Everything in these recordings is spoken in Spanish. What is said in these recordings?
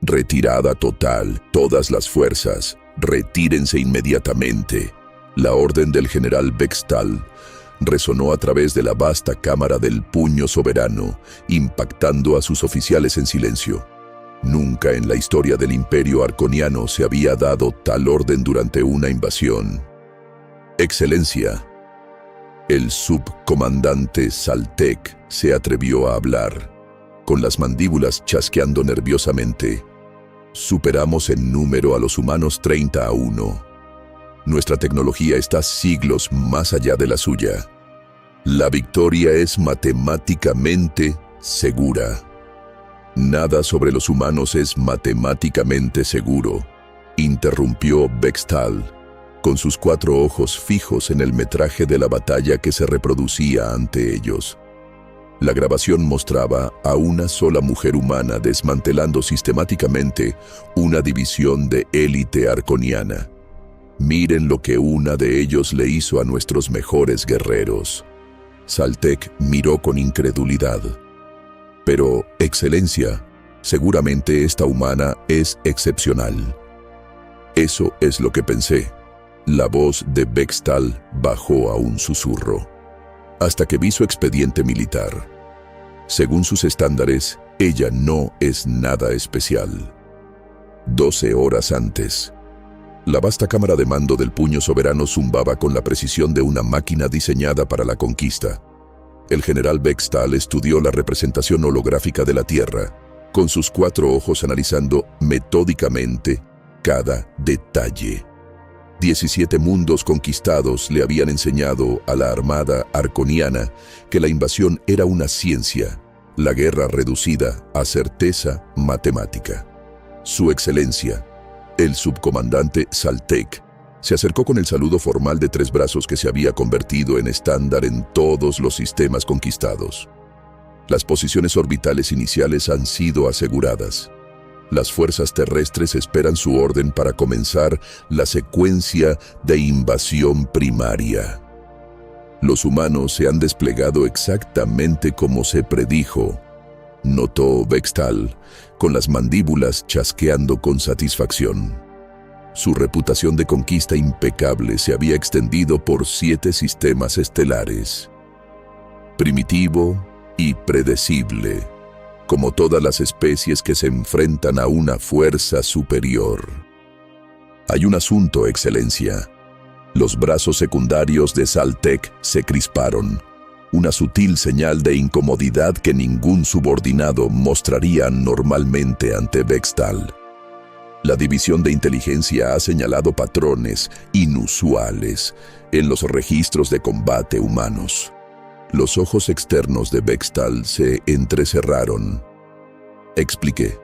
Retirada total, todas las fuerzas, retírense inmediatamente. La orden del general Bextal resonó a través de la vasta cámara del puño soberano, impactando a sus oficiales en silencio. Nunca en la historia del Imperio Arconiano se había dado tal orden durante una invasión. Excelencia. El subcomandante Saltek se atrevió a hablar, con las mandíbulas chasqueando nerviosamente. Superamos en número a los humanos 30-1. Nuestra tecnología está siglos más allá de la suya. La victoria es matemáticamente segura. Nada sobre los humanos es matemáticamente seguro, interrumpió Bextal, con sus 4 ojos fijos en el metraje de la batalla que se reproducía ante ellos. La grabación mostraba a una sola mujer humana desmantelando sistemáticamente una división de élite arconiana. Miren lo que una de ellos le hizo a nuestros mejores guerreros. Saltek miró con incredulidad. Pero, Excelencia, seguramente esta humana es excepcional. Eso es lo que pensé. La voz de Bextal bajó a un susurro, hasta que vi su expediente militar. Según sus estándares, ella no es nada especial. 12 horas antes, la vasta cámara de mando del puño soberano zumbaba con la precisión de una máquina diseñada para la conquista. El general Bextal estudió la representación holográfica de la Tierra, con sus 4 ojos analizando metódicamente cada detalle. 17 mundos conquistados le habían enseñado a la armada arconiana que la invasión era una ciencia, la guerra reducida a certeza matemática. Su Excelencia, el subcomandante Saltek, se acercó con el saludo formal de 3 brazos que se había convertido en estándar en todos los sistemas conquistados. Las posiciones orbitales iniciales han sido aseguradas. Las fuerzas terrestres esperan su orden para comenzar la secuencia de invasión primaria. Los humanos se han desplegado exactamente como se predijo, notó Bextal, con las mandíbulas chasqueando con satisfacción. Su reputación de conquista impecable se había extendido por 7 sistemas estelares. Primitivo y predecible, como todas las especies que se enfrentan a una fuerza superior. Hay un asunto, Excelencia. Los brazos secundarios de Saltek se crisparon, una sutil señal de incomodidad que ningún subordinado mostraría normalmente ante Bextal. La división de inteligencia ha señalado patrones inusuales en los registros de combate humanos. Los ojos externos de Bextal se entrecerraron. Expliqué.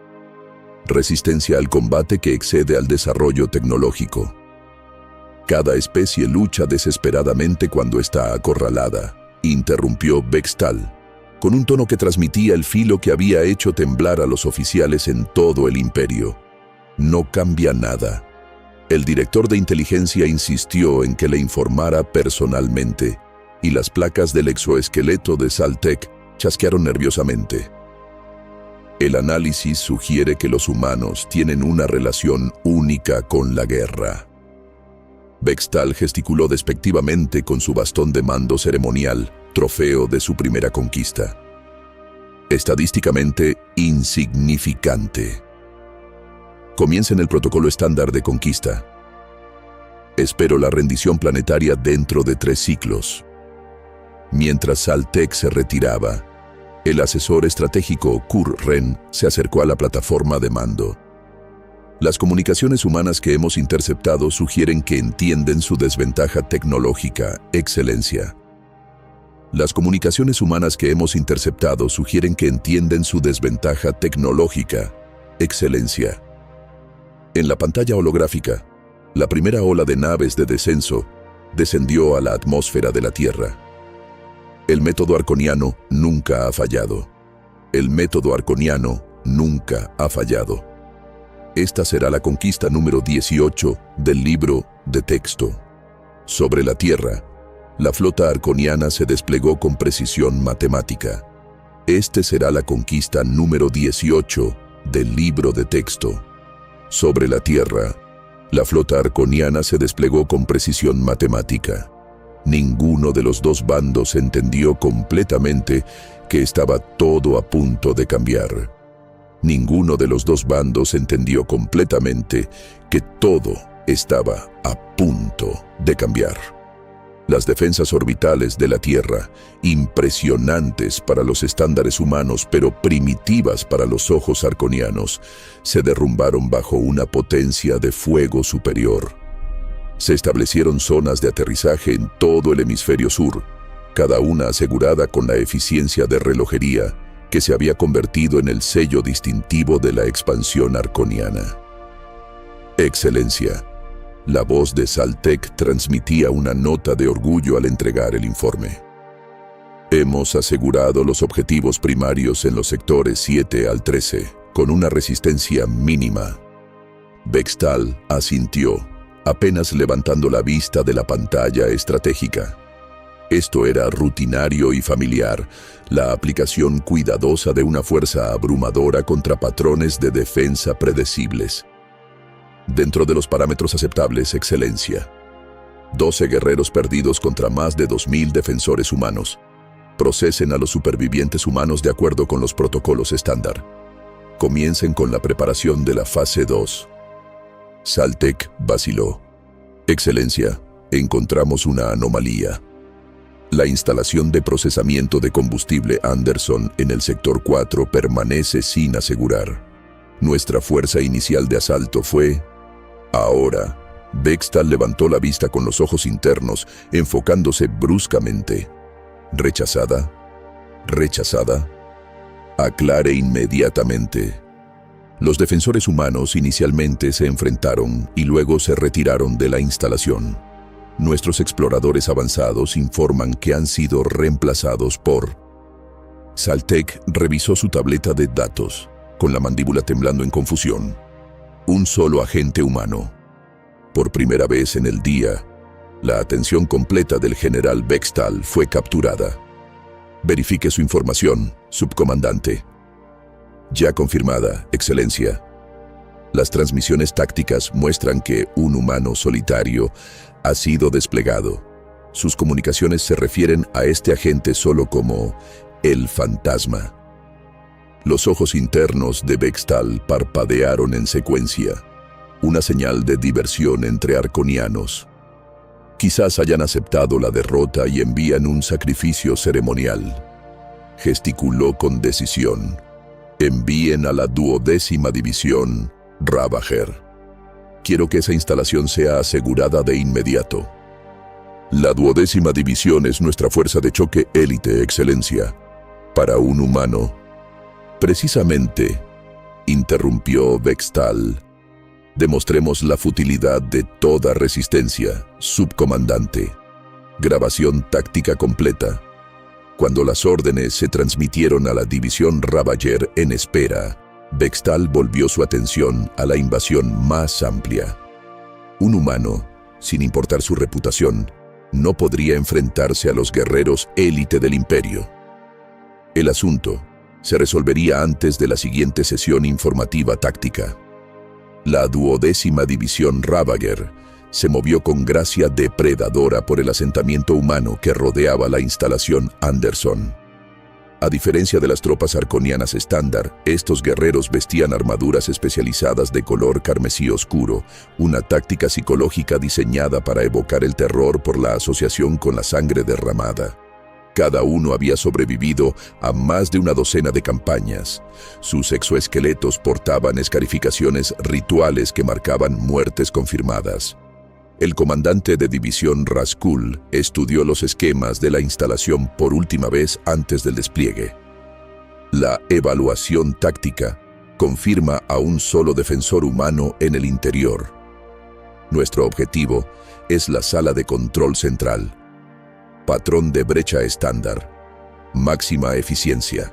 Resistencia al combate que excede al desarrollo tecnológico. Cada especie lucha desesperadamente cuando está acorralada, interrumpió Bextal, con un tono que transmitía el filo que había hecho temblar a los oficiales en todo el imperio. No cambia nada. El director de inteligencia insistió en que le informara personalmente, y las placas del exoesqueleto de Saltek chasquearon nerviosamente. El análisis sugiere que los humanos tienen una relación única con la guerra. Bextal gesticuló despectivamente con su bastón de mando ceremonial, trofeo de su primera conquista. Estadísticamente insignificante. Comiencen el protocolo estándar de conquista. Espero la rendición planetaria dentro de 3 ciclos. Mientras Saltek se retiraba, el asesor estratégico Kur-Ren se acercó a la plataforma de mando. Las comunicaciones humanas que hemos interceptado sugieren que entienden su desventaja tecnológica, Excelencia. Las comunicaciones humanas que hemos interceptado sugieren que entienden su desventaja tecnológica, Excelencia. En la pantalla holográfica, la primera ola de naves de descenso descendió a la atmósfera de la Tierra. El método arconiano nunca ha fallado. El método arconiano nunca ha fallado. Esta será la conquista número 18 del libro de texto. Sobre la Tierra, la flota arconiana se desplegó con precisión matemática. Este será la conquista número 18 del libro de texto. Sobre la Tierra, la flota arconiana se desplegó con precisión matemática. Ninguno de los dos bandos entendió completamente que estaba todo a punto de cambiar. Ninguno de los dos bandos entendió completamente que todo estaba a punto de cambiar. Las defensas orbitales de la Tierra, impresionantes para los estándares humanos pero primitivas para los ojos arconianos, se derrumbaron bajo una potencia de fuego superior. Se establecieron zonas de aterrizaje en todo el hemisferio sur, cada una asegurada con la eficiencia de relojería que se había convertido en el sello distintivo de la expansión arconiana. Excelencia. La voz de Saltek transmitía una nota de orgullo al entregar el informe. Hemos asegurado los objetivos primarios en los sectores 7 al 13, con una resistencia mínima. Bextal asintió, apenas levantando la vista de la pantalla estratégica. Esto era rutinario y familiar, la aplicación cuidadosa de una fuerza abrumadora contra patrones de defensa predecibles. Dentro de los parámetros aceptables, excelencia. 12 guerreros perdidos contra más de 2000 defensores humanos. Procesen a los supervivientes humanos de acuerdo con los protocolos estándar. Comiencen con la preparación de la fase 2. Saltek vaciló. Excelencia, encontramos una anomalía. La instalación de procesamiento de combustible Anderson en el sector 4 permanece sin asegurar. Nuestra fuerza inicial de asalto fue... Ahora, Bextal levantó la vista con los ojos internos, enfocándose bruscamente. ¿Rechazada? ¿Rechazada? Aclare inmediatamente. Los defensores humanos inicialmente se enfrentaron y luego se retiraron de la instalación. Nuestros exploradores avanzados informan que han sido reemplazados por... Saltek revisó su tableta de datos, con la mandíbula temblando en confusión. Un solo agente humano. Por primera vez en el día, la atención completa del general Bextal fue capturada. Verifique su información, subcomandante. Ya confirmada, excelencia. Las transmisiones tácticas muestran que un humano solitario ha sido desplegado. Sus comunicaciones se refieren a este agente solo como el fantasma. Los ojos internos de Bextal parpadearon en secuencia, una señal de diversión entre arconianos. Quizás hayan aceptado la derrota y envían un sacrificio ceremonial. Gesticuló con decisión. Envíen a la 12ª división Ravager. Quiero que esa instalación sea asegurada de inmediato. La 12ª división es nuestra fuerza de choque élite, excelencia. Para un humano. Precisamente, interrumpió Bextal. Demostremos la futilidad de toda resistencia, subcomandante. Grabación táctica completa. Cuando las órdenes se transmitieron a la división Ravager en espera, Bextal volvió su atención a la invasión más amplia. Un humano, sin importar su reputación, no podría enfrentarse a los guerreros élite del Imperio. El asunto se resolvería antes de la siguiente sesión informativa táctica. La 12ª división Ravager se movió con gracia depredadora por el asentamiento humano que rodeaba la instalación Anderson. A diferencia de las tropas arconianas estándar, estos guerreros vestían armaduras especializadas de color carmesí oscuro, una táctica psicológica diseñada para evocar el terror por la asociación con la sangre derramada. Cada uno había sobrevivido a más de una docena de campañas. Sus exoesqueletos portaban escarificaciones rituales que marcaban muertes confirmadas. El comandante de división Raskul estudió los esquemas de la instalación por última vez antes del despliegue. La evaluación táctica confirma a un solo defensor humano en el interior. Nuestro objetivo es la sala de control central. Patrón de brecha estándar. Máxima eficiencia.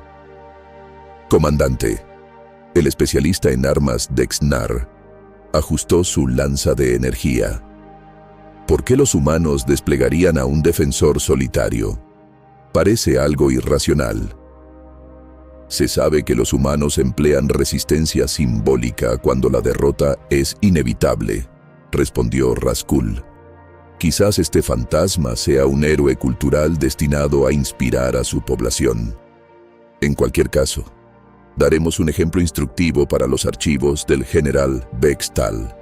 Comandante, el especialista en armas Dexnar ajustó su lanza de energía. ¿Por qué los humanos desplegarían a un defensor solitario? Parece algo irracional. Se sabe que los humanos emplean resistencia simbólica cuando la derrota es inevitable, respondió Raskul. Quizás este fantasma sea un héroe cultural destinado a inspirar a su población. En cualquier caso, daremos un ejemplo instructivo para los archivos del general Bekstal.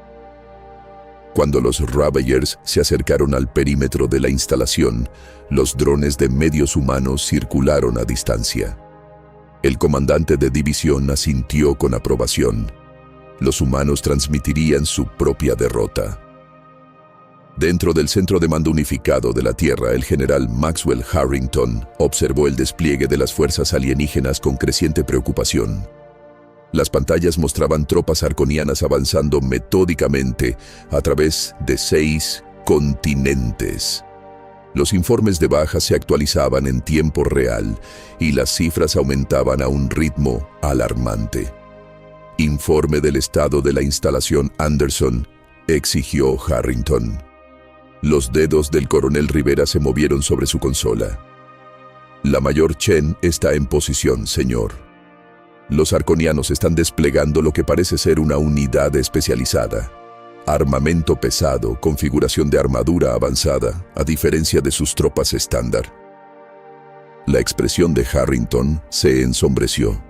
Cuando los Ravagers se acercaron al perímetro de la instalación, los drones de medios humanos circularon a distancia. El comandante de división asintió con aprobación. Los humanos transmitirían su propia derrota. Dentro del centro de mando unificado de la Tierra, el general Maxwell Harrington observó el despliegue de las fuerzas alienígenas con creciente preocupación. Las pantallas mostraban tropas arconianas avanzando metódicamente a través de 6 continentes. Los informes de bajas se actualizaban en tiempo real y las cifras aumentaban a un ritmo alarmante. «Informe del estado de la instalación Anderson», exigió Harrington. Los dedos del coronel Rivera se movieron sobre su consola. «La mayor Chen está en posición, señor. Los arconianos están desplegando lo que parece ser una unidad especializada. Armamento pesado, configuración de armadura avanzada, a diferencia de sus tropas estándar». La expresión de Harrington se ensombreció.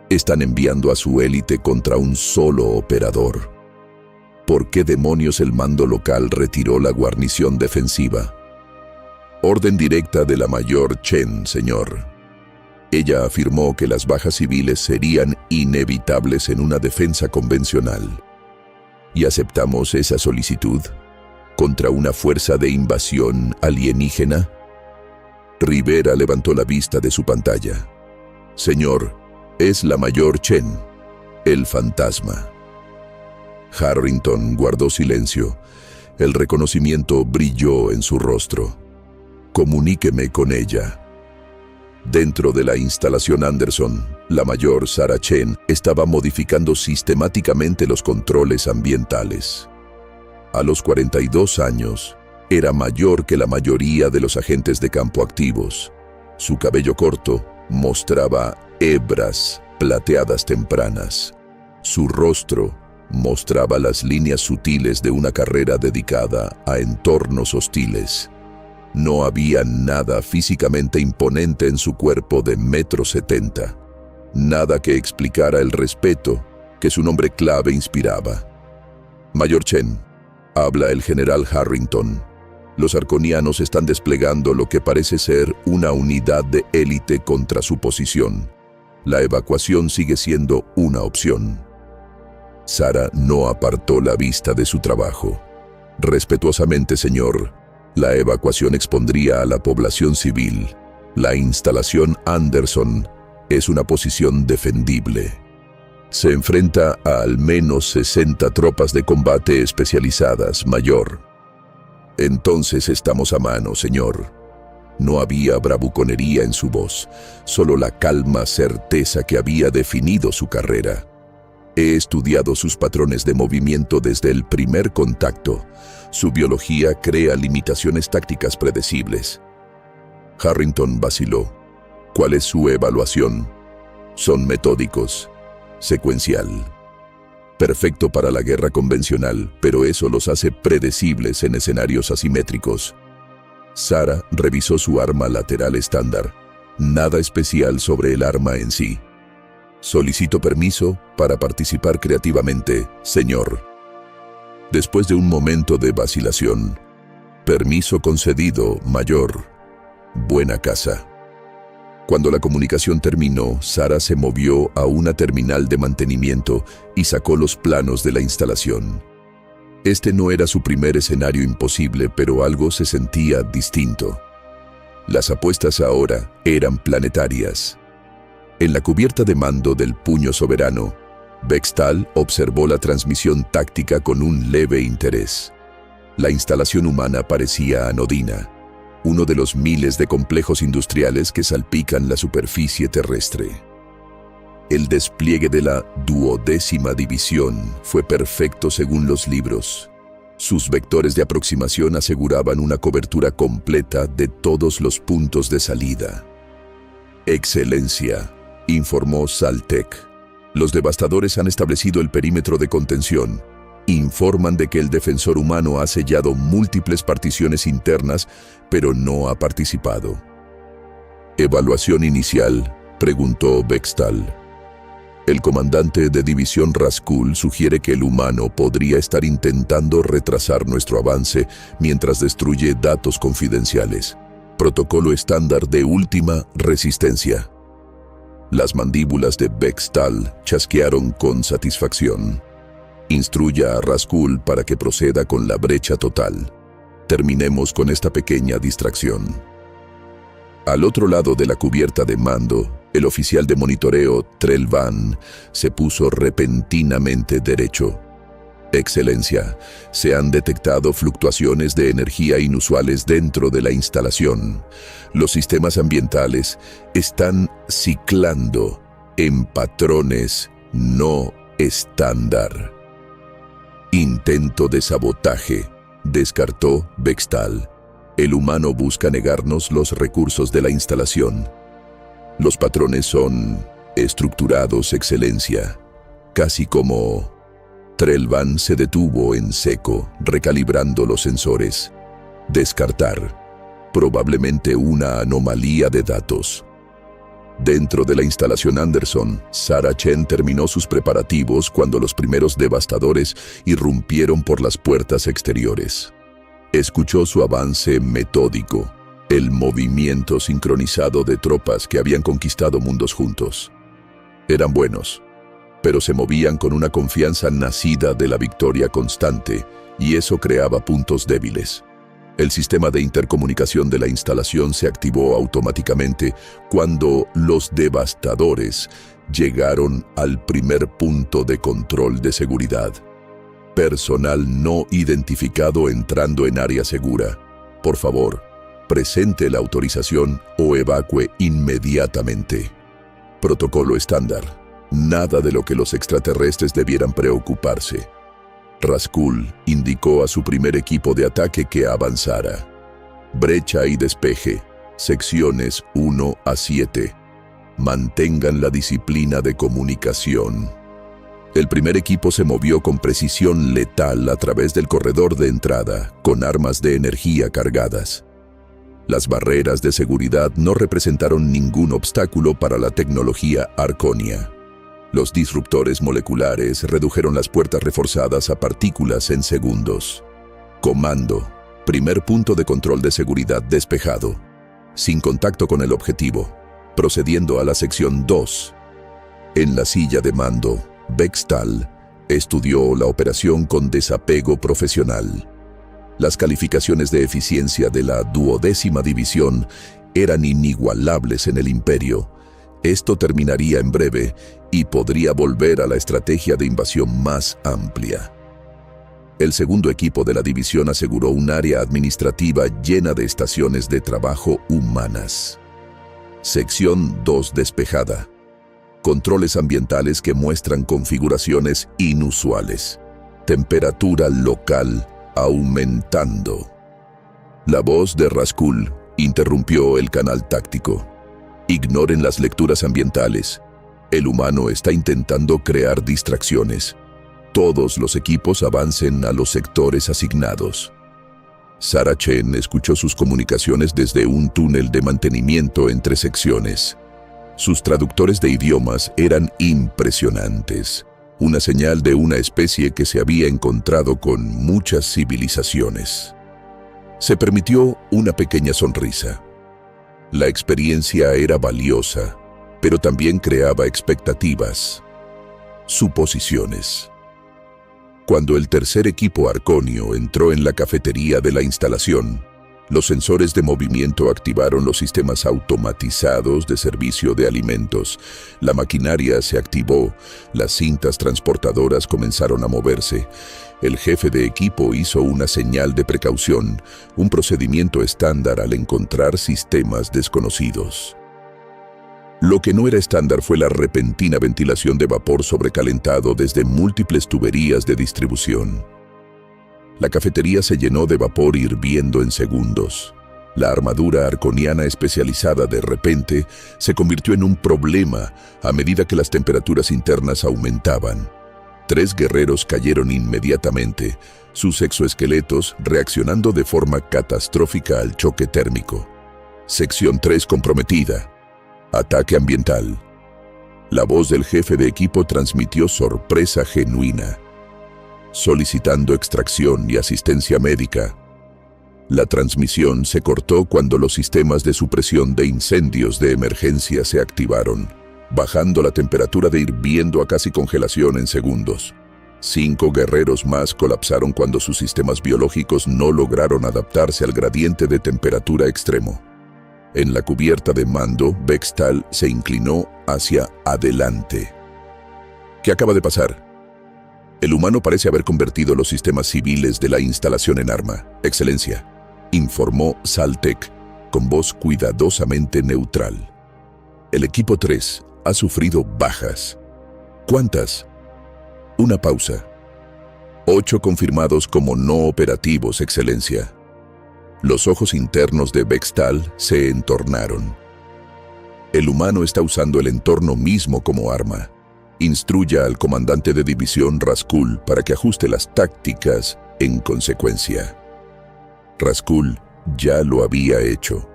«Están enviando a su élite contra un solo operador. ¿Por qué demonios el mando local retiró la guarnición defensiva?» «Orden directa de la mayor Chen, señor. Ella afirmó que las bajas civiles serían inevitables en una defensa convencional. Y aceptamos esa solicitud contra una fuerza de invasión alienígena». Rivera levantó la vista de su pantalla. «Señor, es la mayor Chen, el fantasma». Harrington guardó silencio. El reconocimiento brilló en su rostro. «Comuníqueme con ella». Dentro de la instalación Anderson, la mayor Sarah Chen estaba modificando sistemáticamente los controles ambientales. A los 42 años, era mayor que la mayoría de los agentes de campo activos. Su cabello corto mostraba hebras plateadas tempranas. Su rostro mostraba las líneas sutiles de una carrera dedicada a entornos hostiles. No había nada físicamente imponente en su cuerpo de 1,70 m. Nada que explicara el respeto que su nombre clave inspiraba. «Mayor Chen», habla el general Harrington. «Los arconianos están desplegando lo que parece ser una unidad de élite contra su posición. La evacuación sigue siendo una opción». Sarah no apartó la vista de su trabajo. «Respetuosamente, señor, la evacuación expondría a la población civil. La instalación Anderson es una posición defendible. Se enfrenta a al menos 60 tropas de combate especializadas, mayor». «Entonces estamos a mano, señor». No había bravuconería en su voz, solo la calma certeza que había definido su carrera. «He estudiado sus patrones de movimiento desde el primer contacto. Su biología crea limitaciones tácticas predecibles». Harrington vaciló. «¿Cuál es su evaluación?» «Son metódicos. Secuencial. Perfecto para la guerra convencional, pero eso los hace predecibles en escenarios asimétricos». Sarah revisó su arma lateral estándar. Nada especial sobre el arma en sí. «Solicito permiso para participar creativamente, señor». Después de un momento de vacilación: «Permiso concedido, mayor. Buena casa». Cuando la comunicación terminó, Sarah se movió a una terminal de mantenimiento y sacó los planos de la instalación. Este no era su primer escenario imposible, pero algo se sentía distinto. Las apuestas ahora eran planetarias. En la cubierta de mando del puño soberano, Bekstal observó la transmisión táctica con un leve interés. La instalación humana parecía anodina, uno de los miles de complejos industriales que salpican la superficie terrestre. El despliegue de la 12ª división fue perfecto según los libros. Sus vectores de aproximación aseguraban una cobertura completa de todos los puntos de salida. «Excelencia», informó Saltec. Los devastadores han establecido el perímetro de contención. Informan de que el defensor humano ha sellado múltiples particiones internas, pero no ha participado. ¿Evaluación inicial?, preguntó Bextal. El comandante de división Raskul sugiere que el humano podría estar intentando retrasar nuestro avance mientras destruye datos confidenciales. Protocolo estándar de última resistencia. Las mandíbulas de Bextal chasquearon con satisfacción. Instruya a Raskul para que proceda con la brecha total. Terminemos con esta pequeña distracción. Al otro lado de la cubierta de mando, el oficial de monitoreo, Trelvan, se puso repentinamente derecho. Excelencia, se han detectado fluctuaciones de energía inusuales dentro de la instalación. Los sistemas ambientales están ciclando en patrones no estándar. Intento de sabotaje, descartó Bextal. El humano busca negarnos los recursos de la instalación. Los patrones son estructurados, Excelencia, casi como... Trelvan se detuvo en seco, recalibrando los sensores. Descartar. Probablemente una anomalía de datos. Dentro de la instalación Anderson, Sarah Chen terminó sus preparativos cuando los primeros devastadores irrumpieron por las puertas exteriores. Escuchó su avance metódico, el movimiento sincronizado de tropas que habían conquistado mundos juntos. Eran buenos, pero se movían con una confianza nacida de la victoria constante, y eso creaba puntos débiles. El sistema de intercomunicación de la instalación se activó automáticamente cuando los devastadores llegaron al primer punto de control de seguridad. Personal no identificado entrando en área segura. Por favor, presente la autorización o evacue inmediatamente. Protocolo estándar. Nada de lo que los extraterrestres debieran preocuparse. Raskul indicó a su primer equipo de ataque que avanzara. Brecha y despeje, secciones 1 a 7. Mantengan la disciplina de comunicación. El primer equipo se movió con precisión letal a través del corredor de entrada, con armas de energía cargadas. Las barreras de seguridad no representaron ningún obstáculo para la tecnología Arconia. Los disruptores moleculares redujeron las puertas reforzadas a partículas en segundos. Comando. Primer punto de control de seguridad despejado. Sin contacto con el objetivo. Procediendo a la sección 2. En la silla de mando, Bextal estudió la operación con desapego profesional. Las calificaciones de eficiencia de la 12ª división eran inigualables en el Imperio. Esto terminaría en breve y podría volver a la estrategia de invasión más amplia. El segundo equipo de la división aseguró un área administrativa llena de estaciones de trabajo humanas. Sección 2 despejada. Controles ambientales que muestran configuraciones inusuales. Temperatura local aumentando. La voz de Raskul interrumpió el canal táctico. Ignoren las lecturas ambientales. El humano está intentando crear distracciones. Todos los equipos avancen a los sectores asignados. Sarah Chen escuchó sus comunicaciones desde un túnel de mantenimiento entre secciones. Sus traductores de idiomas eran impresionantes, una señal de una especie que se había encontrado con muchas civilizaciones. Se permitió una pequeña sonrisa. La experiencia era valiosa, pero también creaba expectativas, suposiciones. Cuando el tercer equipo arconio entró en la cafetería de la instalación, los sensores de movimiento activaron los sistemas automatizados de servicio de alimentos. La maquinaria se activó, las cintas transportadoras comenzaron a moverse. El jefe de equipo hizo una señal de precaución, un procedimiento estándar al encontrar sistemas desconocidos. Lo que no era estándar fue la repentina ventilación de vapor sobrecalentado desde múltiples tuberías de distribución. La cafetería se llenó de vapor hirviendo en segundos. La armadura arconiana especializada de repente se convirtió en un problema a medida que las temperaturas internas aumentaban. 3 guerreros cayeron inmediatamente, sus exoesqueletos reaccionando de forma catastrófica al choque térmico. Sección 3 comprometida. Ataque ambiental. La voz del jefe de equipo transmitió sorpresa genuina, solicitando extracción y asistencia médica. La transmisión se cortó cuando los sistemas de supresión de incendios de emergencia se activaron, bajando la temperatura de hirviendo a casi congelación en segundos. 5 guerreros más colapsaron cuando sus sistemas biológicos no lograron adaptarse al gradiente de temperatura extremo. En la cubierta de mando, Bextal se inclinó hacia adelante. ¿Qué acaba de pasar? El humano parece haber convertido los sistemas civiles de la instalación en arma. Excelencia, informó Saltek con voz cuidadosamente neutral. El equipo 3 ha sufrido bajas. ¿Cuántas? Una pausa. 8 confirmados como no operativos, Excelencia. Los ojos internos de Bextal se entornaron. El humano está usando el entorno mismo como arma. Instruya al comandante de división Raskul para que ajuste las tácticas en consecuencia. Raskul ya lo había hecho.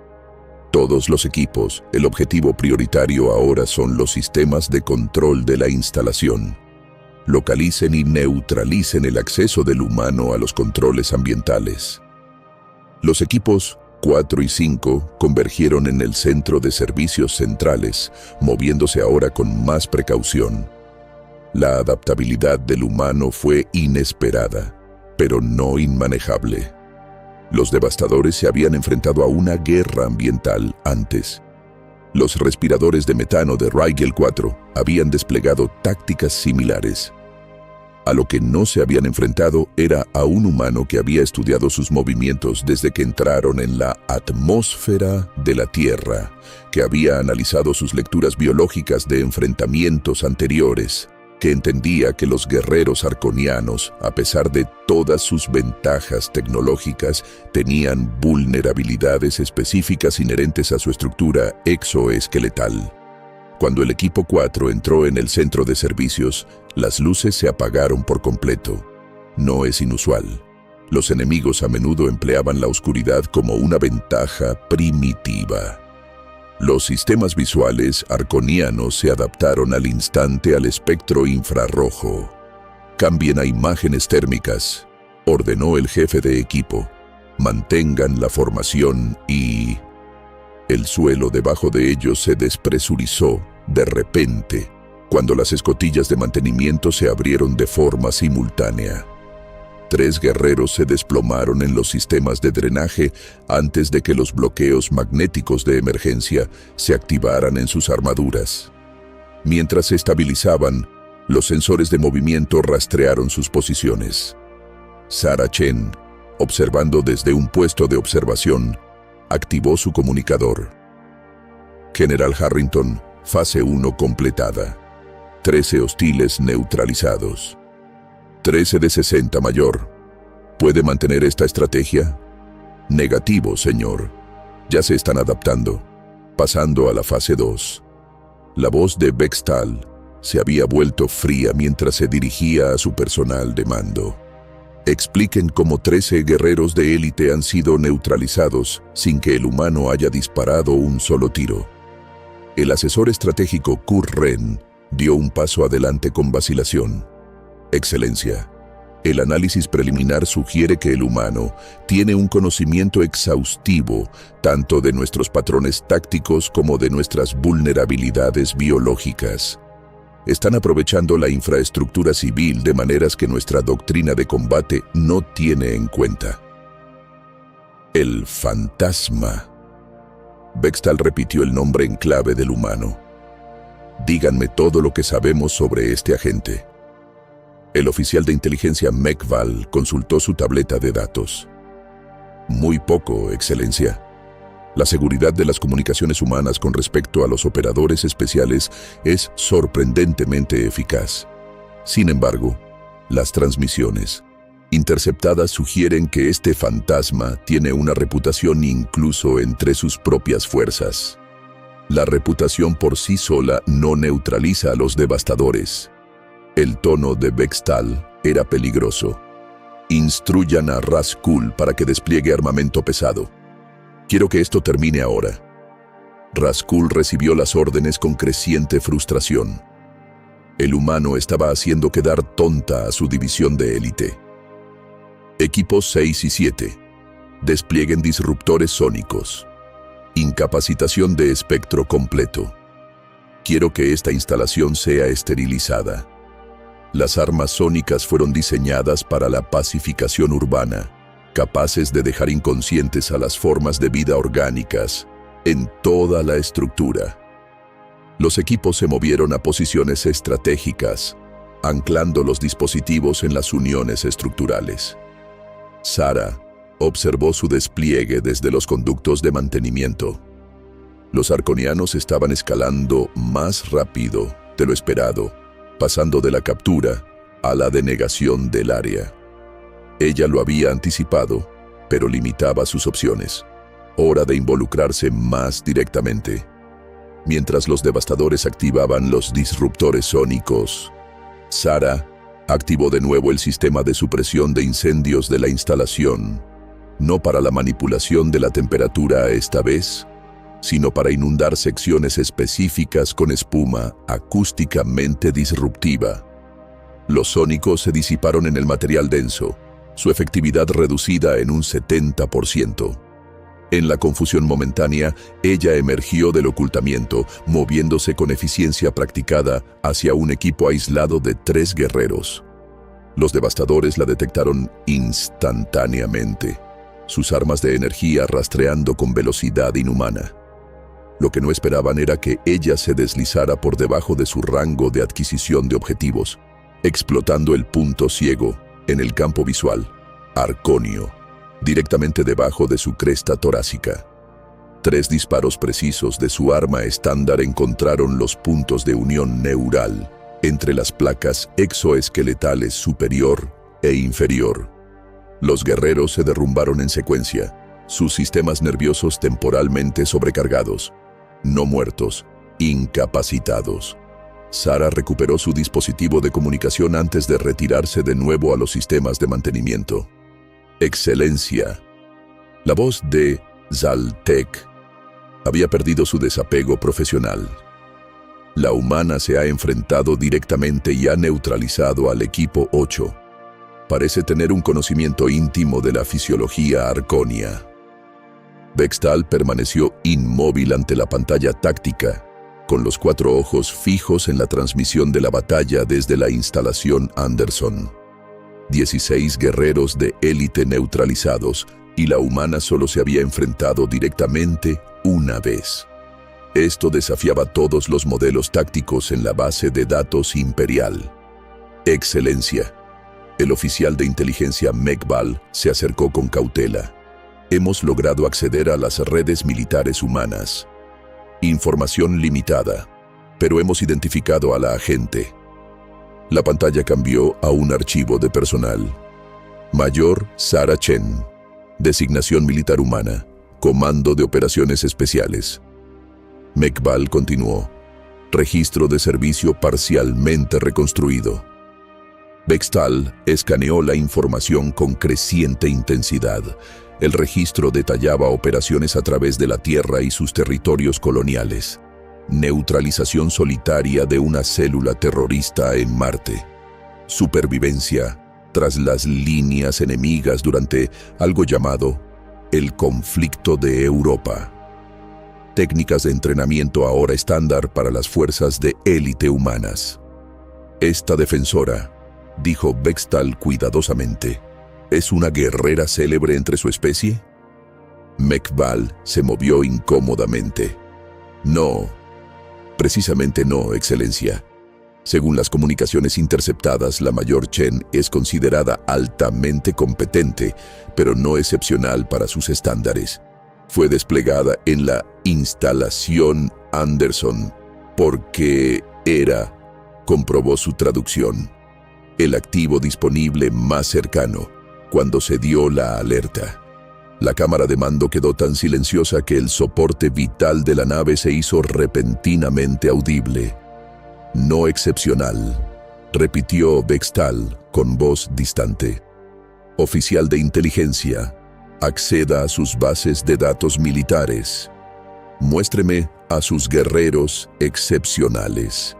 Todos los equipos, el objetivo prioritario ahora son los sistemas de control de la instalación. Localicen y neutralicen el acceso del humano a los controles ambientales. Los equipos 4 y 5 convergieron en el centro de servicios centrales, moviéndose ahora con más precaución. La adaptabilidad del humano fue inesperada, pero no inmanejable. Los devastadores se habían enfrentado a una guerra ambiental antes. Los respiradores de metano de Rigel 4 habían desplegado tácticas similares. A lo que no se habían enfrentado era a un humano que había estudiado sus movimientos desde que entraron en la atmósfera de la Tierra, que había analizado sus lecturas biológicas de enfrentamientos anteriores, que entendía que los guerreros arconianos, a pesar de todas sus ventajas tecnológicas, tenían vulnerabilidades específicas inherentes a su estructura exoesqueletal. Cuando el equipo 4 entró en el centro de servicios, las luces se apagaron por completo. No es inusual. Los enemigos a menudo empleaban la oscuridad como una ventaja primitiva. Los sistemas visuales arconianos se adaptaron al instante al espectro infrarrojo. Cambien a imágenes térmicas, ordenó el jefe de equipo. Mantengan la formación y... El suelo debajo de ellos se despresurizó de repente, cuando las escotillas de mantenimiento se abrieron de forma simultánea. 3 guerreros se desplomaron en los sistemas de drenaje antes de que los bloqueos magnéticos de emergencia se activaran en sus armaduras. Mientras se estabilizaban, los sensores de movimiento rastrearon sus posiciones. Sarah Chen, observando desde un puesto de observación, activó su comunicador. General Harrington, fase 1 completada. 13 hostiles neutralizados. 13 de 60 mayor. ¿Puede mantener esta estrategia? Negativo, señor. Ya se están adaptando. Pasando a la fase 2. La voz de Bextal se había vuelto fría mientras se dirigía a su personal de mando. Expliquen cómo 13 guerreros de élite han sido neutralizados sin que el humano haya disparado un solo tiro. El asesor estratégico Kurren dio un paso adelante con vacilación. Excelencia, el análisis preliminar sugiere que el humano tiene un conocimiento exhaustivo tanto de nuestros patrones tácticos como de nuestras vulnerabilidades biológicas. Están aprovechando la infraestructura civil de maneras que nuestra doctrina de combate no tiene en cuenta. El fantasma. Bextal repitió el nombre en clave del humano. Díganme todo lo que sabemos sobre este agente. El oficial de inteligencia Mekval consultó su tableta de datos. Muy poco, Excelencia. La seguridad de las comunicaciones humanas con respecto a los operadores especiales es sorprendentemente eficaz. Sin embargo, las transmisiones. interceptadas sugieren que este fantasma tiene una reputación incluso entre sus propias fuerzas. La reputación por sí sola no neutraliza a los devastadores. El tono de Bextal era peligroso. Instruyan a Raskul para que despliegue armamento pesado. Quiero que esto termine ahora. Raskul recibió las órdenes con creciente frustración. El humano estaba haciendo quedar tonta a su división de élite. Equipos 6 y 7. Desplieguen disruptores sónicos. Incapacitación de espectro completo. Quiero que esta instalación sea esterilizada. Las armas sónicas fueron diseñadas para la pacificación urbana, capaces de dejar inconscientes a las formas de vida orgánicas en toda la estructura. Los equipos se movieron a posiciones estratégicas, anclando los dispositivos en las uniones estructurales. Sara observó su despliegue desde los conductos de mantenimiento. Los arconianos estaban escalando más rápido de lo esperado, pasando de la captura a la denegación del área. Ella lo había anticipado, pero limitaba sus opciones. Hora de involucrarse más directamente. Mientras los devastadores activaban los disruptores sónicos, Sara activó de nuevo el sistema de supresión de incendios de la instalación, no para la manipulación de la temperatura esta vez, sino para inundar secciones específicas con espuma acústicamente disruptiva. Los sónicos se disiparon en el material denso, su efectividad reducida en un 70%. En la confusión momentánea, ella emergió del ocultamiento, moviéndose con eficiencia practicada hacia un equipo aislado de 3 guerreros. Los devastadores la detectaron instantáneamente, sus armas de energía rastreando con velocidad inhumana. Lo que no esperaban era que ella se deslizara por debajo de su rango de adquisición de objetivos, explotando el punto ciego en el campo visual, Arconio, directamente debajo de su cresta torácica. 3 disparos precisos de su arma estándar encontraron los puntos de unión neural entre las placas exoesqueletales superior e inferior. Los guerreros se derrumbaron en secuencia, sus sistemas nerviosos temporalmente sobrecargados, no muertos, incapacitados. Sara recuperó su dispositivo de comunicación antes de retirarse de nuevo a los sistemas de mantenimiento. Excelencia. La voz de Zaltek había perdido su desapego profesional. La humana se ha enfrentado directamente y ha neutralizado al equipo 8. Parece tener un conocimiento íntimo de la fisiología arconia. Bextal permaneció inmóvil ante la pantalla táctica, con los 4 ojos fijos en la transmisión de la batalla desde la instalación Anderson. 16 guerreros de élite neutralizados, y la humana solo se había enfrentado directamente una vez. Esto desafiaba todos los modelos tácticos en la base de datos imperial. Excelencia. El oficial de inteligencia Mekbal se acercó con cautela. Hemos logrado acceder a las redes militares humanas. Información limitada, pero hemos identificado a la agente. La pantalla cambió a un archivo de personal. Mayor Sara Chen. Designación militar humana. Comando de operaciones especiales. Mekbal continuó. Registro de servicio parcialmente reconstruido. Bextal escaneó la información con creciente intensidad. El registro detallaba operaciones a través de la Tierra y sus territorios coloniales. Neutralización solitaria de una célula terrorista en Marte. Supervivencia tras las líneas enemigas durante algo llamado el conflicto de Europa. Técnicas de entrenamiento ahora estándar para las fuerzas de élite humanas. Esta defensora, dijo Bextal cuidadosamente, ¿es una guerrera célebre entre su especie? Mekbal se movió incómodamente. No, precisamente no, Excelencia. Según las comunicaciones interceptadas, la Mayor Chen es considerada altamente competente, pero no excepcional para sus estándares. Fue desplegada en la instalación Anderson porque comprobó su traducción. el activo disponible más cercano, cuando se dio la alerta. La cámara de mando quedó tan silenciosa que el soporte vital de la nave se hizo repentinamente audible. No excepcional, repitió Bextal con voz distante. Oficial de inteligencia, acceda a sus bases de datos militares. Muéstreme a sus guerreros excepcionales.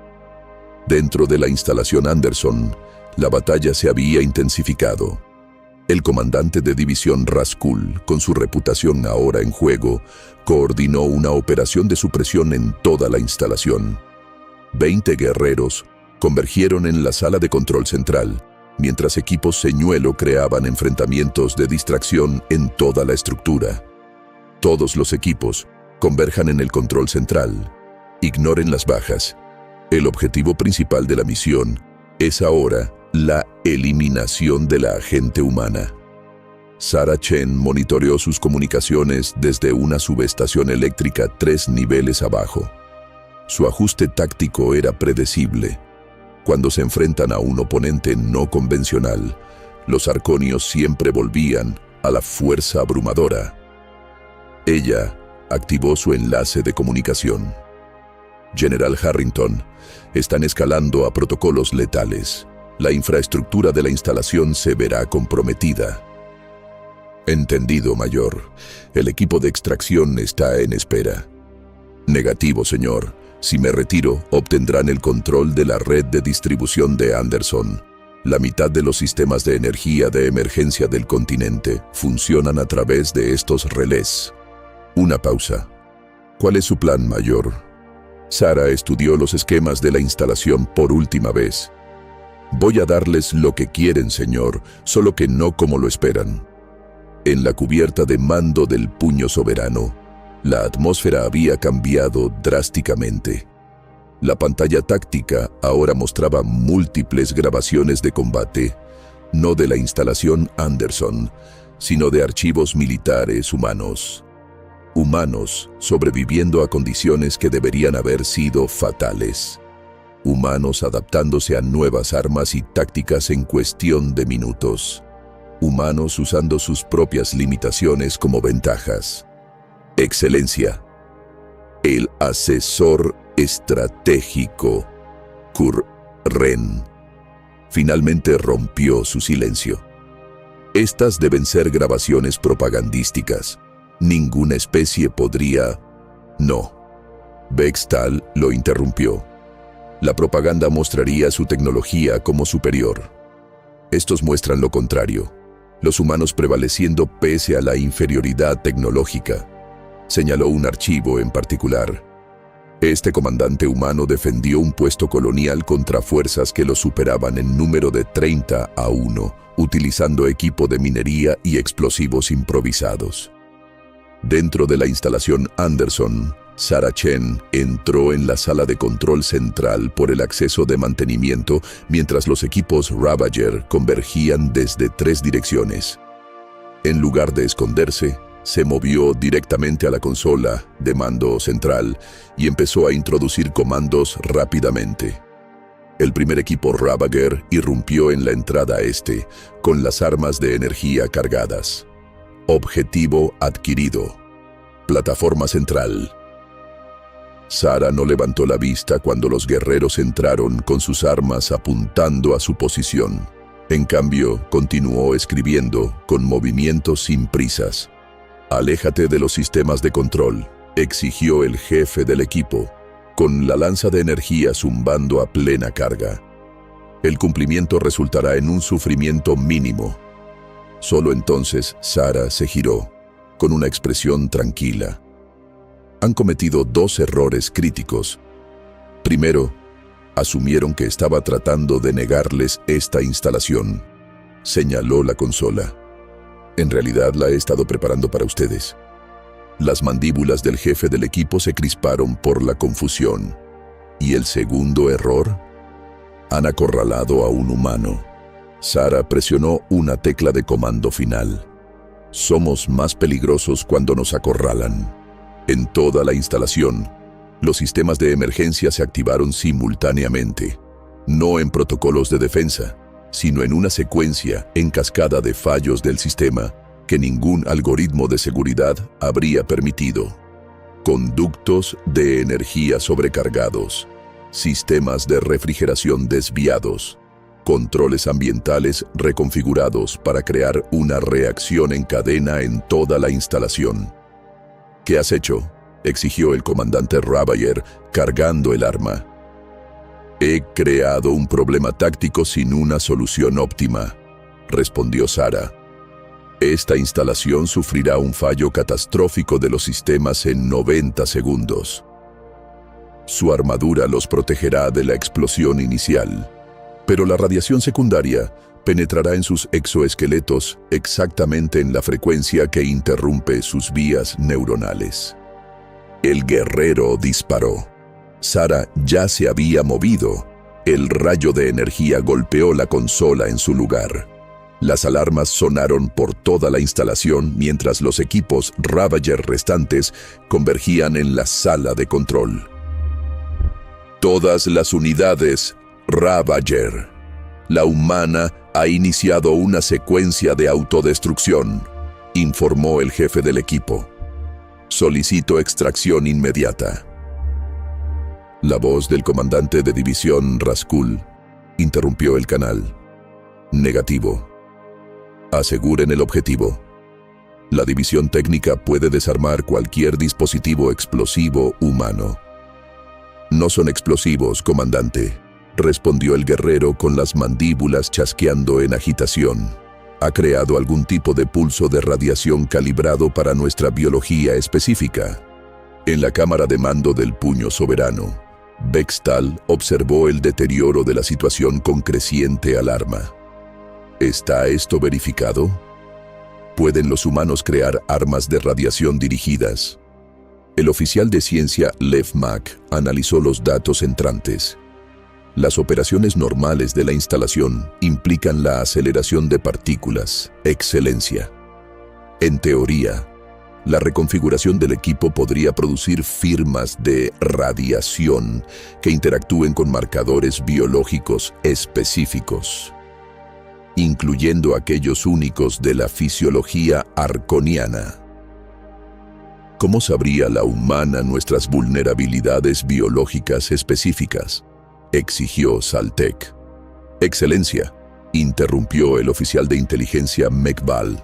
Dentro de la instalación Anderson, la batalla se había intensificado. El comandante de división Raskul, con su reputación ahora en juego, coordinó una operación de supresión en toda la instalación. 20 guerreros convergieron en la sala de control central, mientras equipos señuelo creaban enfrentamientos de distracción en toda la estructura. Todos los equipos converjan en el control central. Ignoren las bajas. El objetivo principal de la misión es ahora la eliminación de la agente humana. Sarah Chen monitoreó sus comunicaciones desde una subestación eléctrica 3 niveles abajo. Su ajuste táctico era predecible. Cuando se enfrentan a un oponente no convencional, los arconios siempre volvían a la fuerza abrumadora. Ella activó su enlace de comunicación. General Harrington, están escalando a protocolos letales. La infraestructura de la instalación se verá comprometida. Entendido, mayor. El equipo de extracción está en espera. Negativo, señor. Si me retiro, obtendrán el control de la red de distribución de Anderson. La mitad de los sistemas de energía de emergencia del continente funcionan a través de estos relés. Una pausa. ¿Cuál es su plan, mayor? Sarah estudió los esquemas de la instalación por última vez. Voy a darles lo que quieren, señor, solo que no como lo esperan. En la cubierta de mando del puño soberano, la atmósfera había cambiado drásticamente. La pantalla táctica ahora mostraba múltiples grabaciones de combate, no de la instalación Anderson, sino de archivos militares humanos. Humanos sobreviviendo a condiciones que deberían haber sido fatales. Humanos adaptándose a nuevas armas y tácticas en cuestión de minutos. Humanos usando sus propias limitaciones como ventajas. Excelencia. El asesor estratégico, Kur-Ren, finalmente rompió su silencio. Estas deben ser grabaciones propagandísticas. Ninguna especie podría... No. Bextal lo interrumpió. La propaganda mostraría su tecnología como superior. Estos muestran lo contrario. Los humanos prevaleciendo pese a la inferioridad tecnológica. Señaló un archivo en particular. Este comandante humano defendió un puesto colonial contra fuerzas que lo superaban en número de 30-1, utilizando equipo de minería y explosivos improvisados. Dentro de la instalación Anderson, Sarah Chen entró en la sala de control central por el acceso de mantenimiento mientras los equipos Ravager convergían desde 3 direcciones. En lugar de esconderse, se movió directamente a la consola de mando central y empezó a introducir comandos rápidamente. El primer equipo Ravager irrumpió en la entrada este, con las armas de energía cargadas. Objetivo adquirido. Plataforma central. Sarah no levantó la vista cuando los guerreros entraron con sus armas apuntando a su posición. En cambio, continuó escribiendo con movimientos sin prisas. «Aléjate de los sistemas de control», exigió el jefe del equipo, con la lanza de energía zumbando a plena carga. El cumplimiento resultará en un sufrimiento mínimo. Solo entonces Sarah se giró, con una expresión tranquila. Han cometido 2 errores críticos. Primero, asumieron que estaba tratando de negarles esta instalación. Señaló la consola. En realidad la he estado preparando para ustedes. Las mandíbulas del jefe del equipo se crisparon por la confusión. ¿Y el segundo error? Han acorralado a un humano. Sarah presionó una tecla de comando final. Somos más peligrosos cuando nos acorralan. En toda la instalación, los sistemas de emergencia se activaron simultáneamente, no en protocolos de defensa, sino en una secuencia en cascada de fallos del sistema que ningún algoritmo de seguridad habría permitido. Conductos de energía sobrecargados, sistemas de refrigeración desviados, controles ambientales reconfigurados para crear una reacción en cadena en toda la instalación. ¿Qué has hecho?, exigió el comandante Ravager, cargando el arma. He creado un problema táctico sin una solución óptima, respondió Sara. Esta instalación sufrirá un fallo catastrófico de los sistemas en 90 segundos. Su armadura los protegerá de la explosión inicial, pero la radiación secundaria penetrará en sus exoesqueletos exactamente en la frecuencia que interrumpe sus vías neuronales. El guerrero disparó. Sara ya se había movido. El rayo de energía golpeó la consola en su lugar. Las alarmas sonaron por toda la instalación mientras los equipos Ravager restantes convergían en la sala de control. Todas las unidades Ravager. La humana ha iniciado una secuencia de autodestrucción, informó el jefe del equipo. Solicito extracción inmediata. La voz del comandante de división Raskul interrumpió el canal. Negativo. Aseguren el objetivo. La división técnica puede desarmar cualquier dispositivo explosivo humano. No son explosivos, comandante, respondió el guerrero con las mandíbulas chasqueando en agitación. Ha creado algún tipo de pulso de radiación calibrado para nuestra biología específica. En la cámara de mando del puño soberano, Bextal observó el deterioro de la situación con creciente alarma. ¿Está esto verificado? ¿Pueden los humanos crear armas de radiación dirigidas? El oficial de ciencia Lev Mack analizó los datos entrantes. Las operaciones normales de la instalación implican la aceleración de partículas, excelencia. En teoría, la reconfiguración del equipo podría producir firmas de radiación que interactúen con marcadores biológicos específicos, incluyendo aquellos únicos de la fisiología arconiana. ¿Cómo sabría la humana nuestras vulnerabilidades biológicas específicas?, exigió Saltek. Excelencia, interrumpió el oficial de inteligencia Mekbal.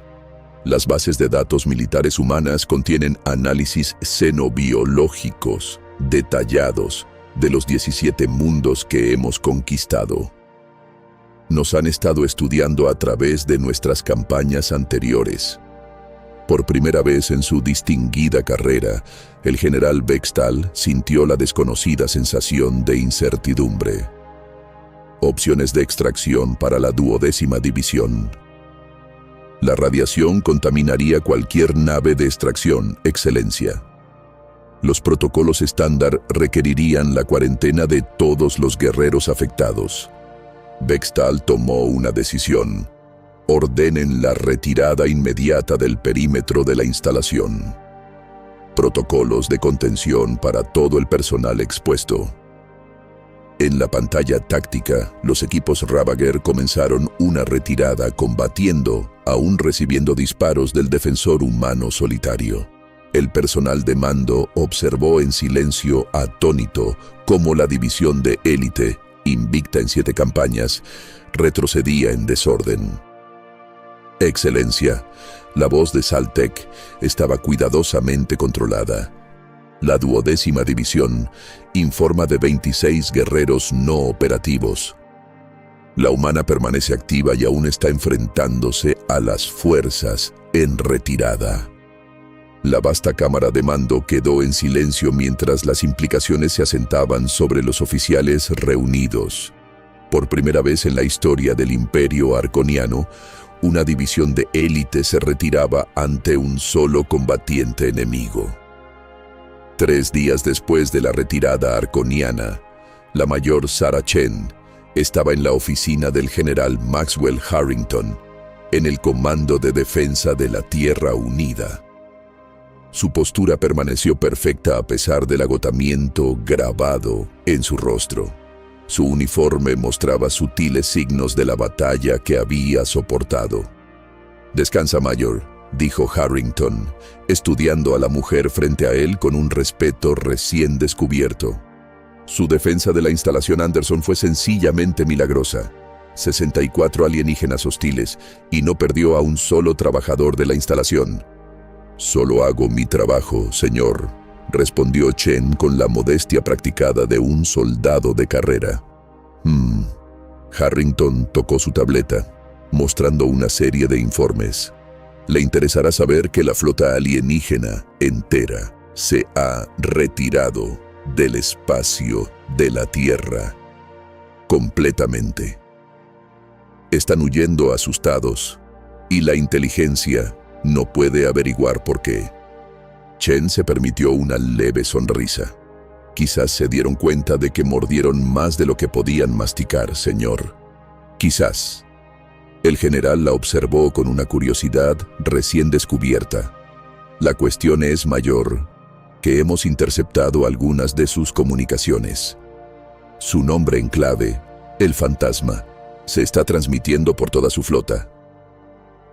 Las bases de datos militares humanas contienen análisis xenobiológicos detallados de los 17 mundos que hemos conquistado. Nos han estado estudiando a través de nuestras campañas anteriores. Por primera vez en su distinguida carrera, el general Bextal sintió la desconocida sensación de incertidumbre. Opciones de extracción para la 12ª división. La radiación contaminaría cualquier nave de extracción, Excelencia. Los protocolos estándar requerirían la cuarentena de todos los guerreros afectados. Bextal tomó una decisión. Ordenen la retirada inmediata del perímetro de la instalación. Protocolos de contención para todo el personal expuesto. En la pantalla táctica, los equipos Ravager comenzaron una retirada combatiendo, aún recibiendo disparos del defensor humano solitario. El personal de mando observó en silencio atónito cómo la división de élite, invicta en 7 campañas, retrocedía en desorden. Excelencia, la voz de Saltek estaba cuidadosamente controlada. La 12ª división informa de 26 guerreros no operativos. La humana permanece activa y aún está enfrentándose a las fuerzas en retirada. La vasta cámara de mando quedó en silencio mientras las implicaciones se asentaban sobre los oficiales reunidos. Por primera vez en la historia del Imperio Arconiano, una división de élite se retiraba ante un solo combatiente enemigo. 3 días después de la retirada arconiana, la mayor Sara Chen estaba en la oficina del general Maxwell Harrington, en el Comando de Defensa de la Tierra Unida. Su postura permaneció perfecta a pesar del agotamiento grabado en su rostro. Su uniforme mostraba sutiles signos de la batalla que había soportado. «Descansa, Mayor», dijo Harrington, estudiando a la mujer frente a él con un respeto recién descubierto. Su defensa de la instalación Anderson fue sencillamente milagrosa. 64 alienígenas hostiles, y no perdió a un solo trabajador de la instalación. «Solo hago mi trabajo, señor», respondió Chen con la modestia practicada de un soldado de carrera. Harrington tocó su tableta, mostrando una serie de informes. Le interesará saber que la flota alienígena entera se ha retirado del espacio de la Tierra. Completamente. Están huyendo asustados, y la inteligencia no puede averiguar por qué. Chen se permitió una leve sonrisa. «Quizás se dieron cuenta de que mordieron más de lo que podían masticar, señor. Quizás». El general la observó con una curiosidad recién descubierta. «La cuestión es, Mayor, que hemos interceptado algunas de sus comunicaciones. Su nombre en clave, el Fantasma, se está transmitiendo por toda su flota.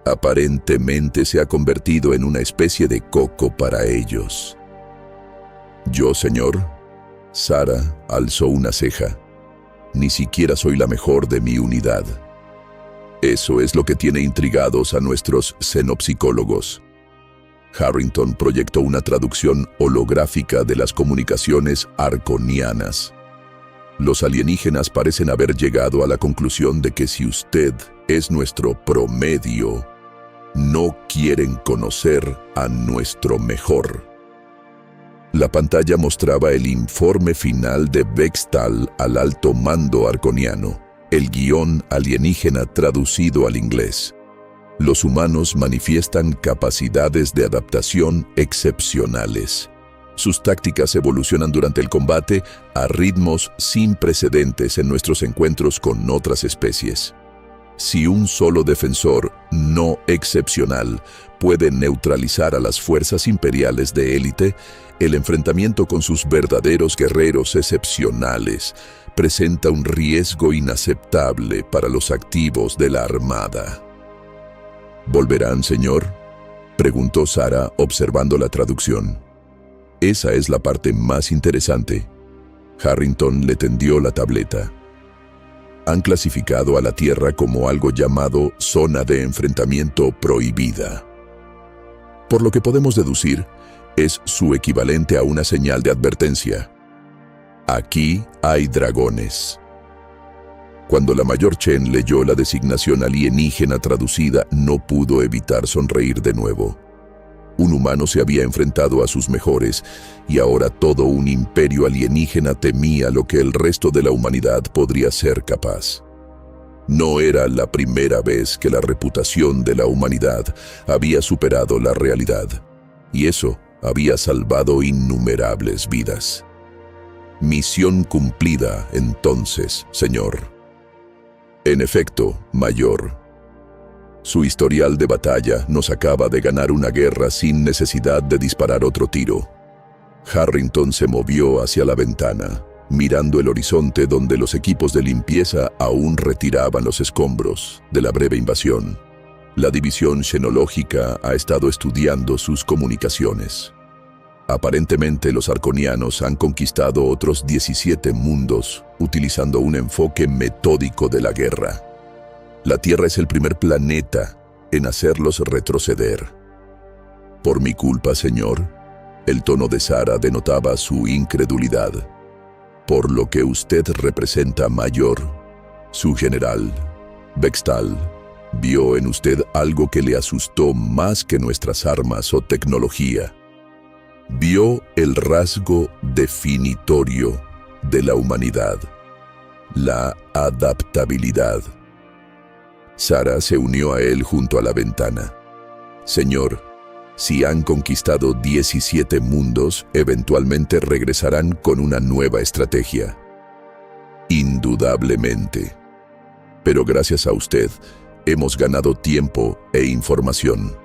Aparentemente se ha convertido en una especie de coco para ellos». «Yo, señor», Sara alzó una ceja, «ni siquiera soy la mejor de mi unidad». «Eso es lo que tiene intrigados a nuestros xenopsicólogos». Harrington proyectó una traducción holográfica de las comunicaciones arconianas. «Los alienígenas parecen haber llegado a la conclusión de que si usted es nuestro promedio, no quieren conocer a nuestro mejor». La pantalla mostraba el informe final de Bextal al alto mando arconiano, el guión alienígena traducido al inglés. «Los humanos manifiestan capacidades de adaptación excepcionales. Sus tácticas evolucionan durante el combate a ritmos sin precedentes en nuestros encuentros con otras especies. Si un solo defensor no excepcional puede neutralizar a las fuerzas imperiales de élite, el enfrentamiento con sus verdaderos guerreros excepcionales presenta un riesgo inaceptable para los activos de la Armada». «¿Volverán, señor?», preguntó Sara observando la traducción. «Esa es la parte más interesante». Harrington le tendió la tableta. «Han clasificado a la Tierra como algo llamado zona de enfrentamiento prohibida. Por lo que podemos deducir, es su equivalente a una señal de advertencia. Aquí hay dragones». Cuando la Mayor Chen leyó la designación alienígena traducida, no pudo evitar sonreír de nuevo. Un humano se había enfrentado a sus mejores, y ahora todo un imperio alienígena temía lo que el resto de la humanidad podría ser capaz. No era la primera vez que la reputación de la humanidad había superado la realidad, y eso había salvado innumerables vidas. «Misión cumplida, entonces, señor». «En efecto, Mayor. Su historial de batalla nos acaba de ganar una guerra sin necesidad de disparar otro tiro». Harrington se movió hacia la ventana, mirando el horizonte donde los equipos de limpieza aún retiraban los escombros de la breve invasión. La división xenológica ha estado estudiando sus comunicaciones. Aparentemente los arconianos han conquistado otros 17 mundos utilizando un enfoque metódico de la guerra. La Tierra es el primer planeta en hacerlos retroceder. «Por mi culpa, señor», el tono de Sara denotaba su incredulidad. «Por lo que usted representa, Mayor, su general, Bextal, vio en usted algo que le asustó más que nuestras armas o tecnología. Vio el rasgo definitorio de la humanidad, la adaptabilidad». Sara se unió a él junto a la ventana. «Señor, si han conquistado 17 mundos, eventualmente regresarán con una nueva estrategia». «Indudablemente. Pero gracias a usted, hemos ganado tiempo e información.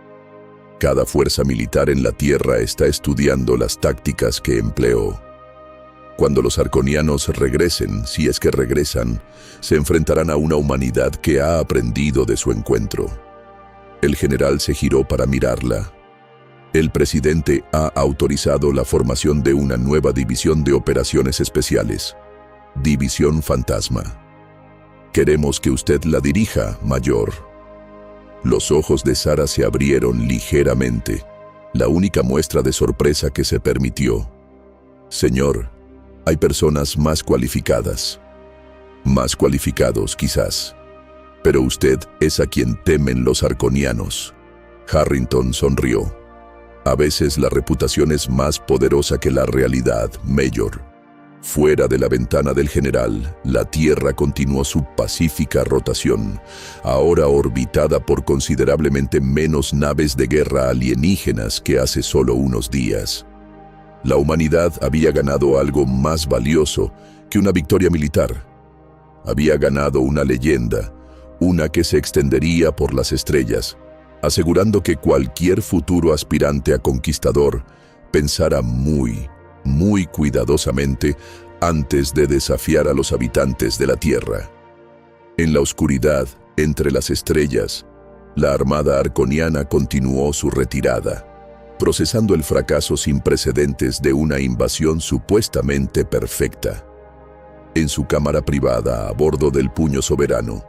Cada fuerza militar en la Tierra está estudiando las tácticas que empleó». Cuando los arconianos regresen, si es que regresan, se enfrentarán a una humanidad que ha aprendido de su encuentro. El general se giró para mirarla. El presidente ha autorizado la formación de una nueva división de operaciones especiales, División Fantasma. Queremos que usted la dirija, mayor. Los ojos de Sara se abrieron ligeramente, la única muestra de sorpresa que se permitió. Señor, hay personas más cualificadas. Más cualificados, quizás. Pero usted es a quien temen los arconianos. Harrington sonrió. A veces la reputación es más poderosa que la realidad, Mayor. Fuera de la ventana del general, la Tierra continuó su pacífica rotación, ahora orbitada por considerablemente menos naves de guerra alienígenas que hace solo unos días. La humanidad había ganado algo más valioso que una victoria militar. Había ganado una leyenda, una que se extendería por las estrellas, asegurando que cualquier futuro aspirante a conquistador pensara muy cuidadosamente antes de desafiar a los habitantes de la Tierra. En la oscuridad, entre las estrellas, la armada arconiana continuó su retirada, procesando el fracaso sin precedentes de una invasión supuestamente perfecta. En su cámara privada a bordo del Puño Soberano,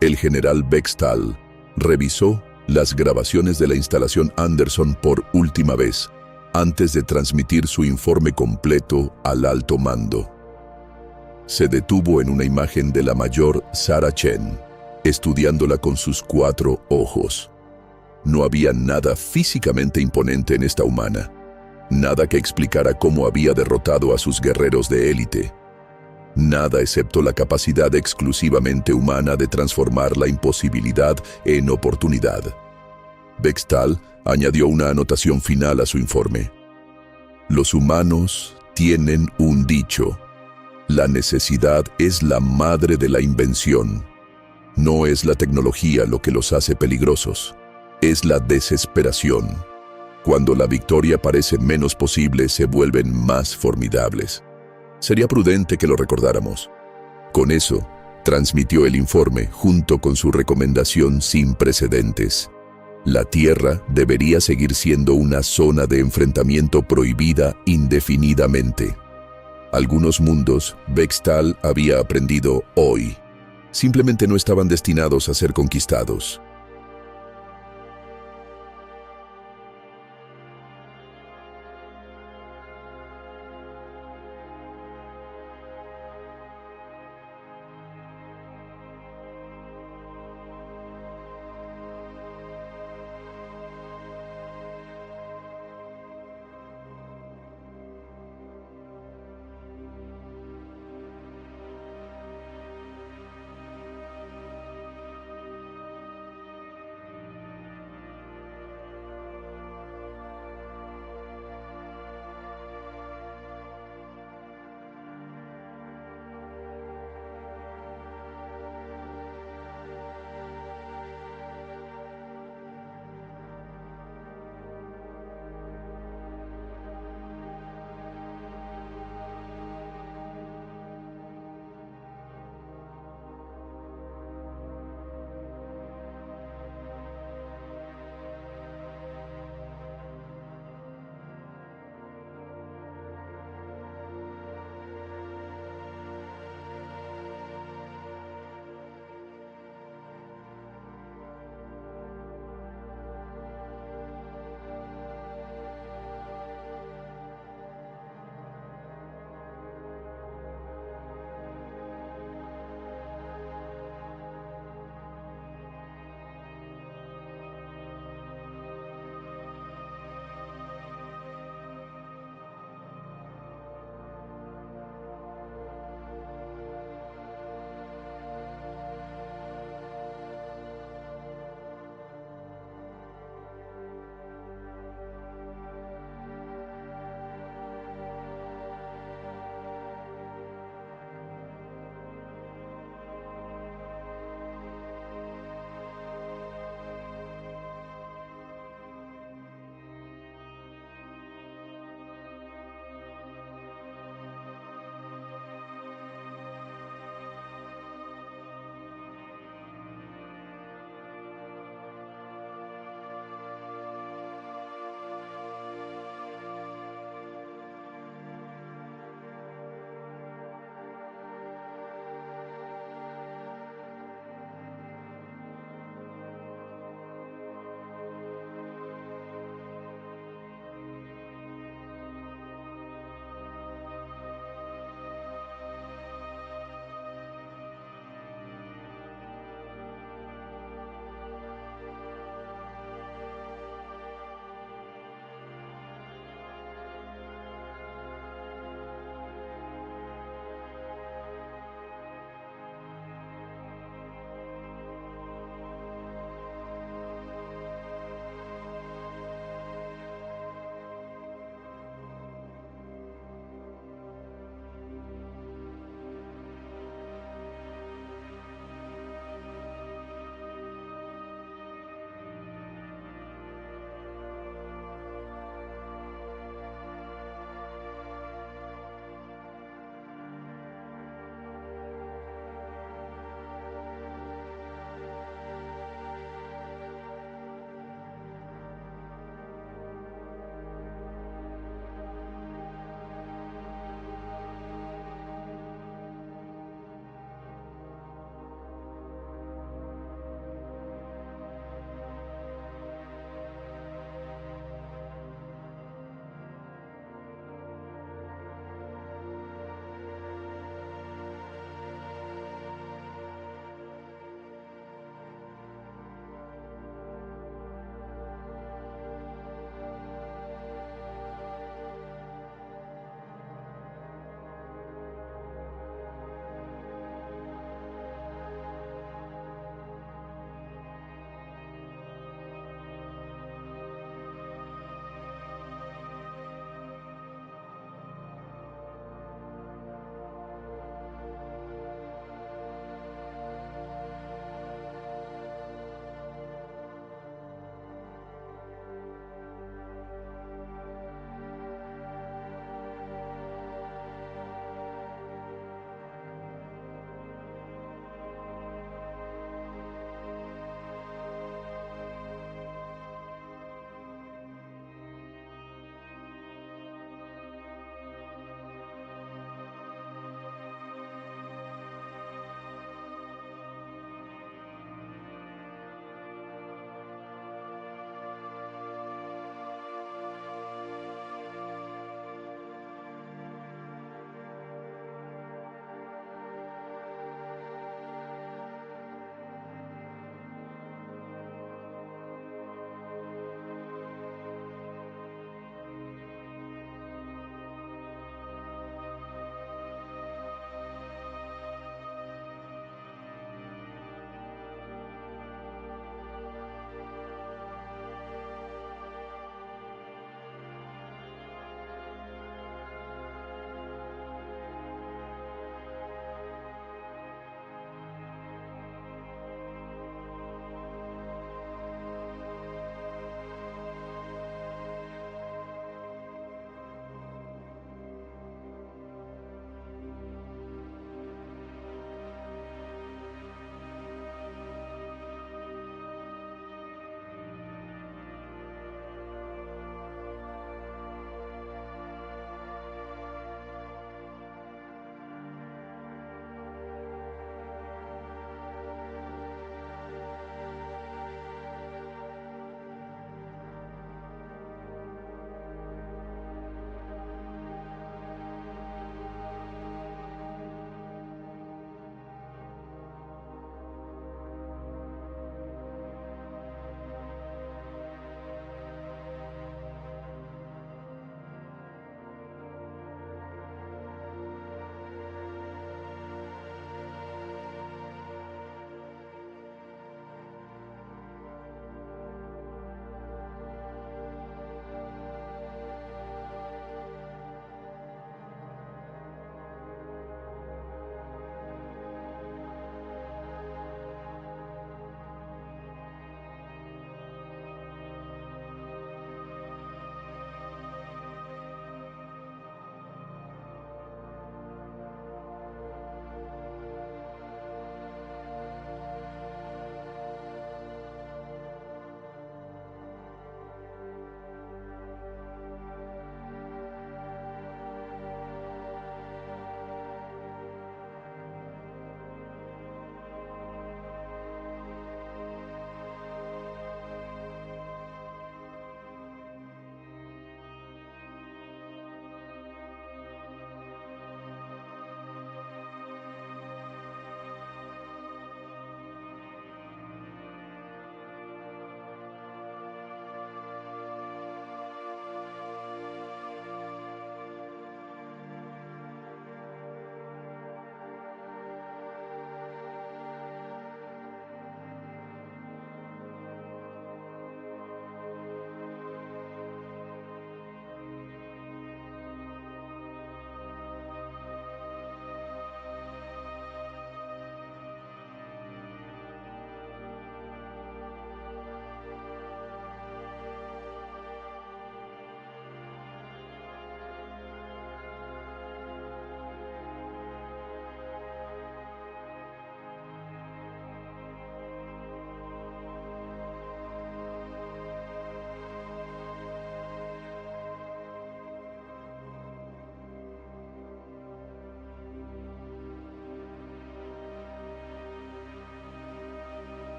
el general Bextal revisó las grabaciones de la instalación Anderson por última vez, antes de transmitir su informe completo al alto mando. Se detuvo en una imagen de la mayor Sara Chen, estudiándola con sus 4 ojos. No había nada físicamente imponente en esta humana, nada que explicara cómo había derrotado a sus guerreros de élite. Nada excepto la capacidad exclusivamente humana de transformar la imposibilidad en oportunidad. Bextal añadió una anotación final a su informe. Los humanos tienen un dicho: la necesidad es la madre de la invención. No es la tecnología lo que los hace peligrosos, es la desesperación. Cuando la victoria parece menos posible, se vuelven más formidables. Sería prudente que lo recordáramos. Con eso, transmitió el informe junto con su recomendación sin precedentes. La Tierra debería seguir siendo una zona de enfrentamiento prohibida indefinidamente. Algunos mundos, Bextal había aprendido hoy, simplemente no estaban destinados a ser conquistados.